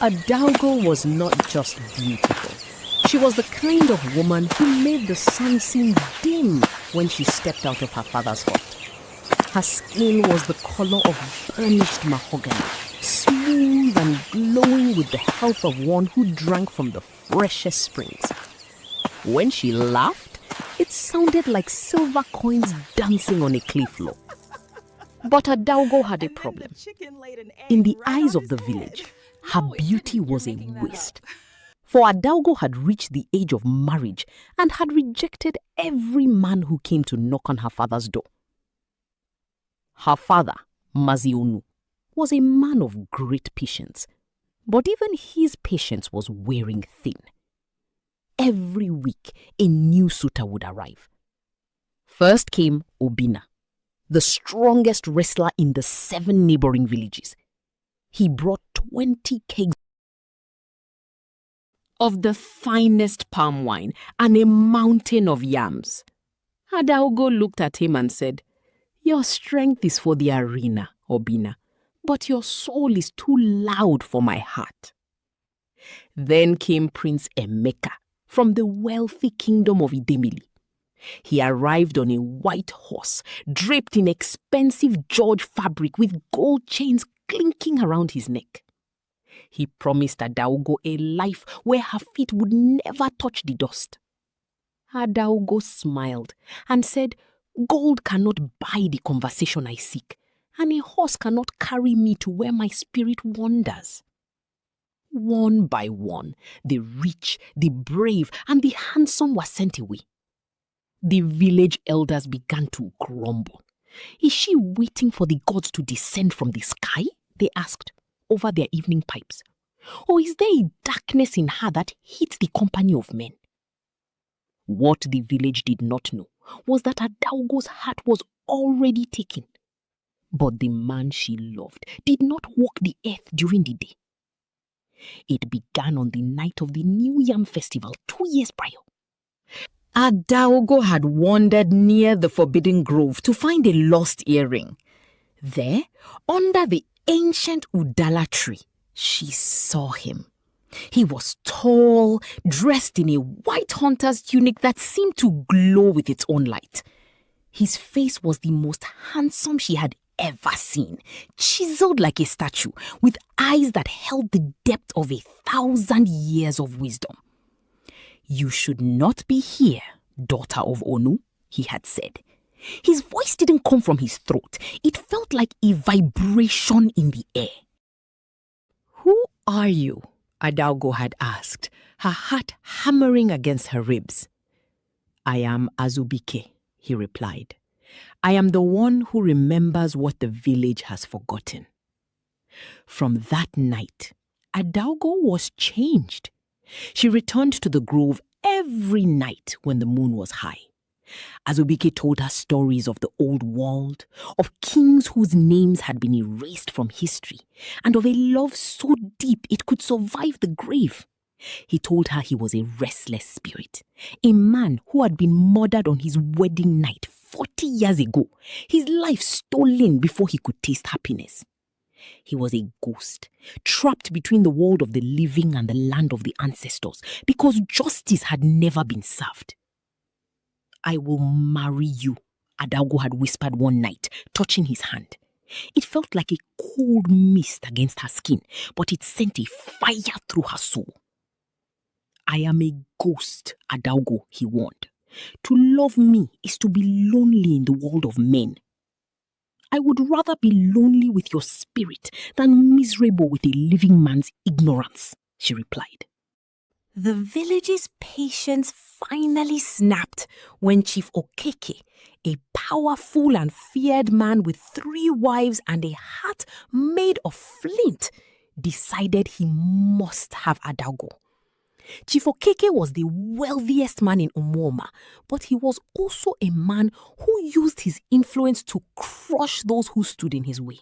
Adaugo was not just beautiful. She was the kind of woman who made the sun seem dim when she stepped out of her father's hut. Her skin was the color of burnished mahogany, smooth and glowing with the health of one who drank from the freshest springs. When she laughed, it sounded like silver coins dancing on a cliff floor. But Adaugo had a problem. In the eyes of the village, her beauty was a waste. For Adaugo had reached the age of marriage and had rejected every man who came to knock on her father's door. Her father, Mazionu, was a man of great patience, but even his patience was wearing thin. Every week, a new suitor would arrive. First came Obina, the strongest wrestler in the 7 neighboring villages. He brought 20 kegs of the finest palm wine and a mountain of yams. Adaugo looked at him and said, "Your strength is for the arena, Obina, but your soul is too loud for my heart." Then came Prince Emeka from the wealthy kingdom of Idemili. He arrived on a white horse, draped in expensive George fabric with gold chains clinking around his neck. He promised Adaugo a life where her feet would never touch the dust. Adaugo smiled and said, "Gold cannot buy the conversation I seek, and a horse cannot carry me to where my spirit wanders." One by one, the rich, the brave, and the handsome were sent away. The village elders began to grumble. "Is she waiting for the gods to descend from the sky?" they asked over their evening pipes. "Or is there a darkness in her that hates the company of men?" What the village did not know was that Adaugo's heart was already taken. But the man she loved did not walk the earth during the day. It began on the night of the New Yam Festival 2 years prior. Adaugo had wandered near the Forbidden Grove to find a lost earring. There, under the ancient Udala tree, she saw him. He was tall, dressed in a white hunter's tunic that seemed to glow with its own light. His face was the most handsome she had ever seen, chiseled like a statue, with eyes that held the depth of 1,000 years of wisdom. "You should not be here, daughter of Onu," he had said. His voice didn't come from his throat. It felt like a vibration in the air. "Who are you?" Adaugo had asked, her heart hammering against her ribs. "I am Azubike," he replied. "I am the one who remembers what the village has forgotten." From that night, Adaugo was changed. She returned to the grove every night when the moon was high. Azubike told her stories of the old world, of kings whose names had been erased from history, and of a love so deep it could survive the grave. He told her he was a restless spirit, a man who had been murdered on his wedding night 40 years ago, his life stolen before he could taste happiness. He was a ghost, trapped between the world of the living and the land of the ancestors, because justice had never been served. "I will marry you," Adaugo had whispered one night, touching his hand. It felt like a cold mist against her skin, but it sent a fire through her soul. "I am a ghost, Adaugo," he warned. "To love me is to be lonely in the world of men. I would rather be lonely with your spirit than miserable with a living man's ignorance," she replied. The village's patience finally snapped when Chief Okeke, a powerful and feared man with 3 wives and a heart made of flint, decided he must have Adaugo. Chief Okeke was the wealthiest man in Umuoma, but he was also a man who used his influence to crush those who stood in his way.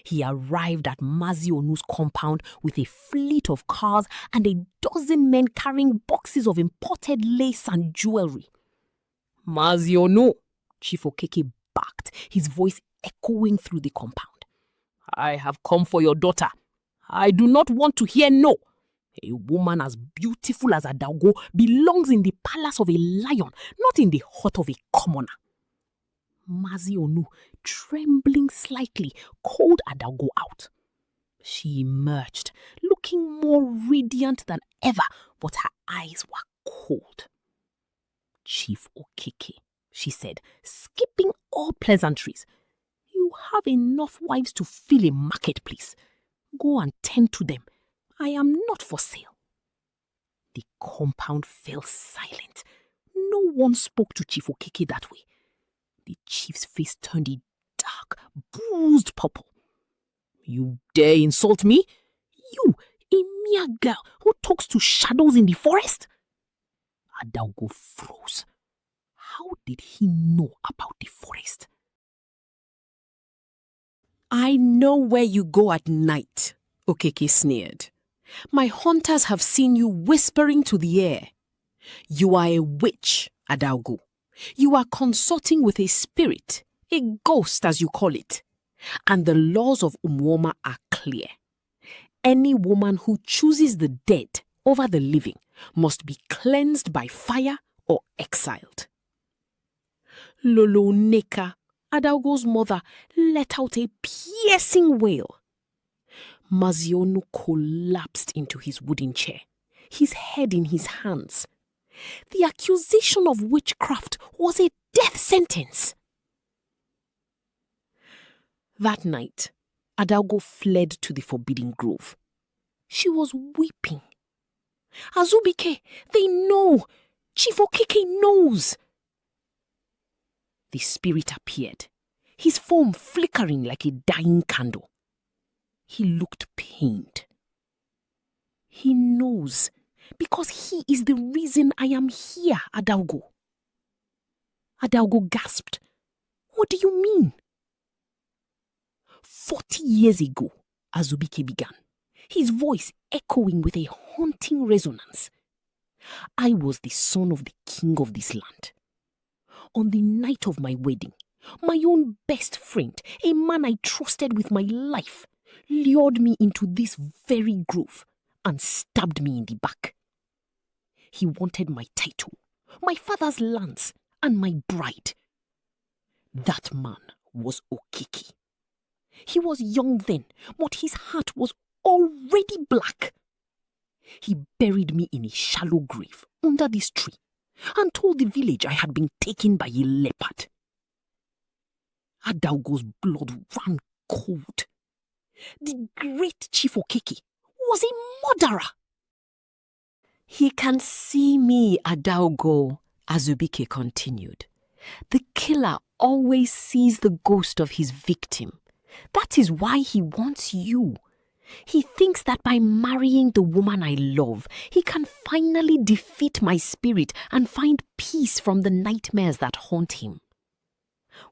He arrived at Mazionu's compound with a fleet of cars and a dozen men carrying boxes of imported lace and jewelry. "Mazionu," Chief Okeke barked, his voice echoing through the compound. "I have come for your daughter. I do not want to hear no. A woman as beautiful as Adaugo belongs in the palace of a lion, not in the hut of a commoner. Mazi Onu, trembling slightly, called Adaugo out. She emerged, looking more radiant than ever, but her eyes were cold. Chief Okeke, she said, skipping all pleasantries. You have enough wives to fill a marketplace. Go and tend to them. I am not for sale. The compound fell silent. No one spoke to Chief Okeke that way. The chief's face turned a dark, bruised purple. You dare insult me? You, a mere girl who talks to shadows in the forest? Adaugo froze. How did he know about the forest? I know where you go at night, Okeke sneered. My hunters have seen you whispering to the air. You are a witch, Adaugo. You are consorting with a spirit, a ghost as you call it. And the laws of Umwoma are clear. Any woman who chooses the dead over the living must be cleansed by fire or exiled. Lolo Neka, Adaugo's mother, let out a piercing wail. Mazi Onu collapsed into his wooden chair, his head in his hands. The accusation of witchcraft was a death sentence. That night, Adaugo fled to the Forbidden Grove. She was weeping. Azubike, they know. Chief Okeke knows. The spirit appeared, his form flickering like a dying candle. He looked pained. He knows, because he is the reason I am here, Adaugo. Adaugo gasped. What do you mean? 40 years ago, Azubike began, his voice echoing with a haunting resonance. I was the son of the king of this land. On the night of my wedding, my own best friend, a man I trusted with my life, lured me into this very grove and stabbed me in the back. He wanted my title, my father's lands, and my bride. That man was Okeke. He was young then, but his heart was already black. He buried me in a shallow grave under this tree and told the village I had been taken by a leopard. Adaugo's blood ran cold. The great Chief Okeke was a murderer. He can see me, Adaugo, Azubike continued. The killer always sees the ghost of his victim. That is why he wants you. He thinks that by marrying the woman I love, he can finally defeat my spirit and find peace from the nightmares that haunt him.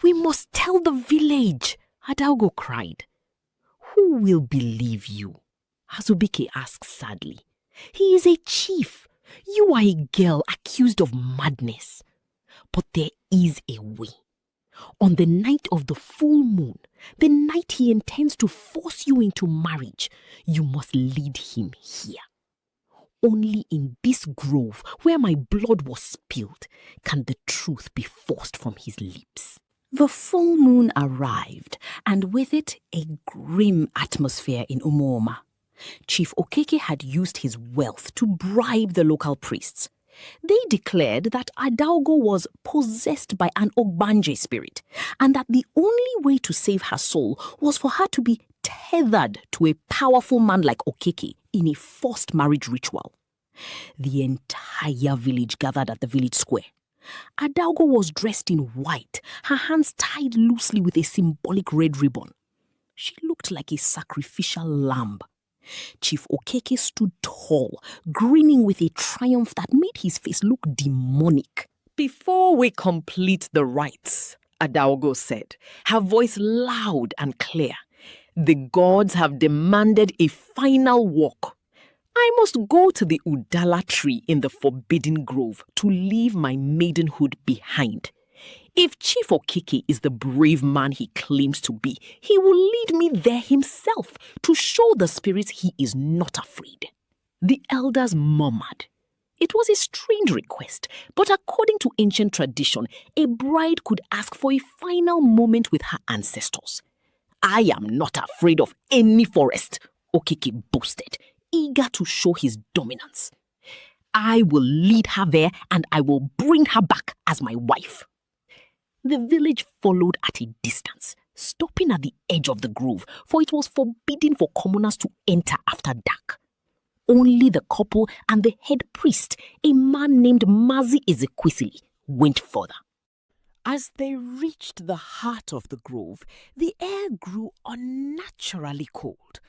We must tell the village, Adaugo cried. Who will believe you? Azubike asked sadly. He is a chief. You are a girl accused of madness. But there is a way. On the night of the full moon, the night he intends to force you into marriage, you must lead him here. Only in this grove where my blood was spilled can the truth be forced from his lips. The full moon arrived, and with it a grim atmosphere in Umuoma. Chief Okeke had used his wealth to bribe the local priests. They declared that Adaugo was possessed by an Ogbanje spirit, and that the only way to save her soul was for her to be tethered to a powerful man like Okeke in a forced marriage ritual. The entire village gathered at the village square. Adaugo was dressed in white, her hands tied loosely with a symbolic red ribbon. She looked like a sacrificial lamb. Chief Okeke stood tall, grinning with a triumph that made his face look demonic. Before we complete the rites, Adaugo said, her voice loud and clear, the gods have demanded a final walk. I must go to the Udala tree in the Forbidden Grove to leave my maidenhood behind. If Chief Okeke is the brave man he claims to be, he will lead me there himself to show the spirits he is not afraid." The elders murmured. It was a strange request, but according to ancient tradition, a bride could ask for a final moment with her ancestors. "I am not afraid of any forest," Okeke boasted, eager to show his dominance. "I will lead her there and I will bring her back as my wife." The village followed at a distance, stopping at the edge of the grove, for it was forbidden for commoners to enter after dark. Only the couple and the head priest, a man named Mazi Ezekwesili, went further. As they reached the heart of the grove, the air grew unnaturally cold.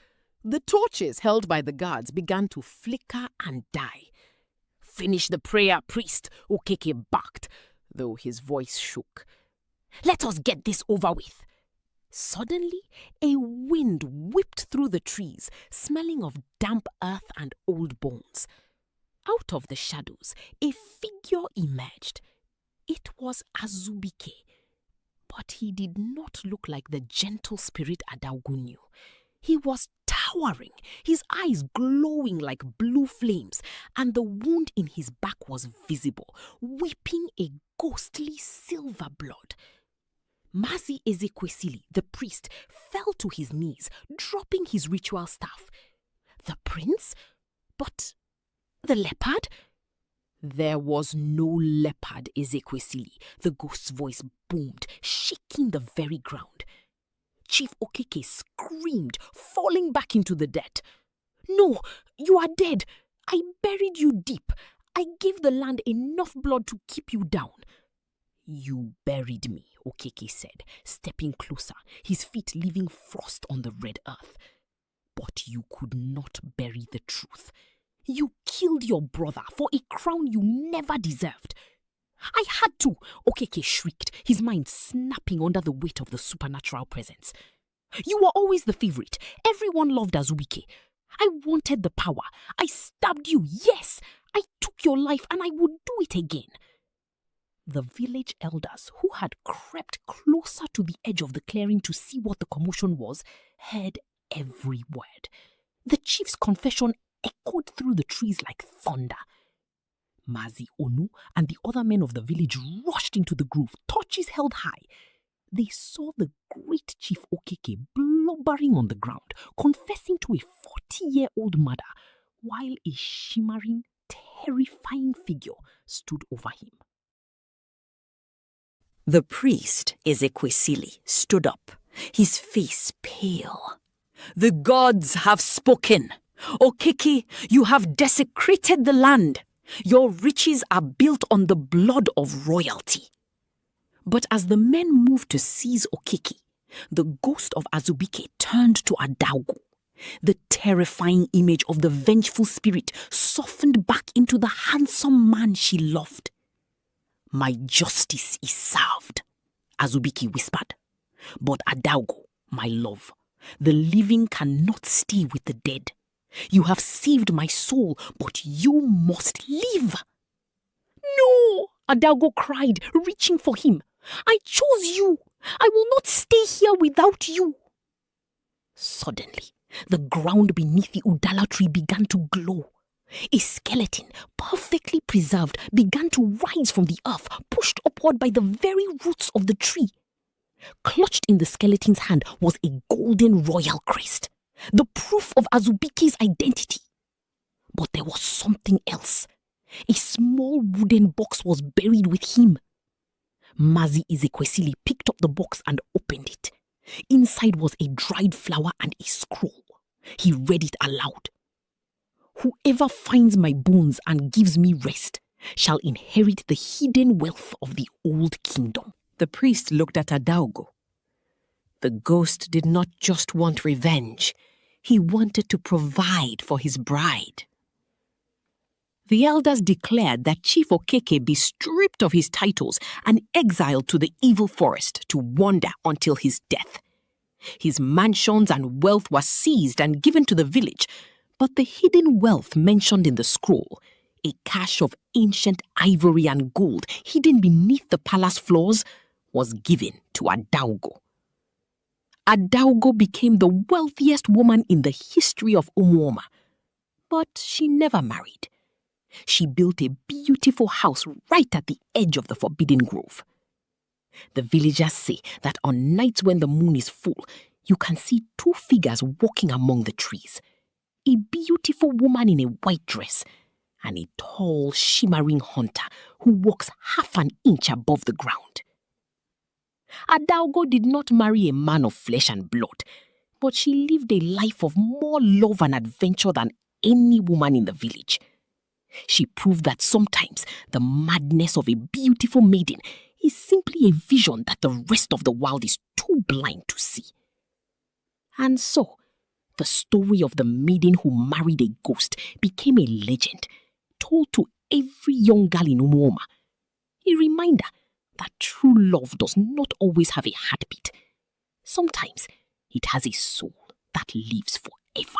The torches held by the guards began to flicker and die. "Finish the prayer, priest," Okeke barked, though his voice shook. "Let us get this over with." Suddenly, a wind whipped through the trees, smelling of damp earth and old bones. Out of the shadows, a figure emerged. It was Azubike, but he did not look like the gentle spirit Adaugo knew. He was towering, his eyes glowing like blue flames, and the wound in his back was visible, weeping a ghostly silver blood. Mazi Ezekwesili, the priest, fell to his knees, dropping his ritual staff. The prince? But the leopard? There was no leopard, Ezekwesili, the ghost's voice boomed, shaking the very ground. Chief Okeke screamed, falling back into the dirt. "No, you are dead. I buried you deep. I gave the land enough blood to keep you down." "You buried me," Okeke said, stepping closer, his feet leaving frost on the red earth. "But you could not bury the truth. You killed your brother for a crown you never deserved." "I had to," Okeke shrieked, his mind snapping under the weight of the supernatural presence. "You were always the favorite. Everyone loved Azubike. I wanted the power. I stabbed you, yes. I took your life and I would do it again." The village elders, who had crept closer to the edge of the clearing to see what the commotion was, heard every word. The chief's confession echoed through the trees like thunder. Mazi Onu and the other men of the village rushed into the grove, torches held high. They saw the great Chief Okeke blubbering on the ground, confessing to a 40-year-old murder, while a shimmering, terrifying figure stood over him. The priest, Ezekwesili, stood up, his face pale. "The gods have spoken. Okeke, you have desecrated the land. Your riches are built on the blood of royalty." But as the men moved to seize Okeke, the ghost of Azubike turned to Adaugo. The terrifying image of the vengeful spirit softened back into the handsome man she loved. "My justice is served," Azubike whispered. "But Adaugo, my love, the living cannot stay with the dead. You have saved my soul, but you must live." "No," Adaugo cried, reaching for him. "I chose you. I will not stay here without you." Suddenly, the ground beneath the Udala tree began to glow. A skeleton, perfectly preserved, began to rise from the earth, pushed upward by the very roots of the tree. Clutched in the skeleton's hand was a golden royal crest, the proof of Azubike's identity. But there was something else. A small wooden box was buried with him. Mazi Ezekwesili picked up the box and opened it. Inside was a dried flower and a scroll. He read it aloud. "Whoever finds my bones and gives me rest shall inherit the hidden wealth of the old kingdom." The priest looked at Adaugo. The ghost did not just want revenge. He wanted to provide for his bride. The elders declared that Chief Okeke be stripped of his titles and exiled to the evil forest to wander until his death. His mansions and wealth were seized and given to the village, but the hidden wealth mentioned in the scroll, a cache of ancient ivory and gold hidden beneath the palace floors, was given to Adaugo. Adaugo became the wealthiest woman in the history of Umuoma, but she never married. She built a beautiful house right at the edge of the Forbidden Grove. The villagers say that on nights when the moon is full, you can see two figures walking among the trees. A beautiful woman in a white dress and a tall, shimmering hunter who walks half an inch above the ground. Adaugo did not marry a man of flesh and blood, but she lived a life of more love and adventure than any woman in the village. She proved that sometimes the madness of a beautiful maiden is simply a vision that the rest of the world is too blind to see. And so, the story of the maiden who married a ghost became a legend, told to every young girl in Umuoma. A reminder that true love does not always have a heartbeat. Sometimes it has a soul that lives forever.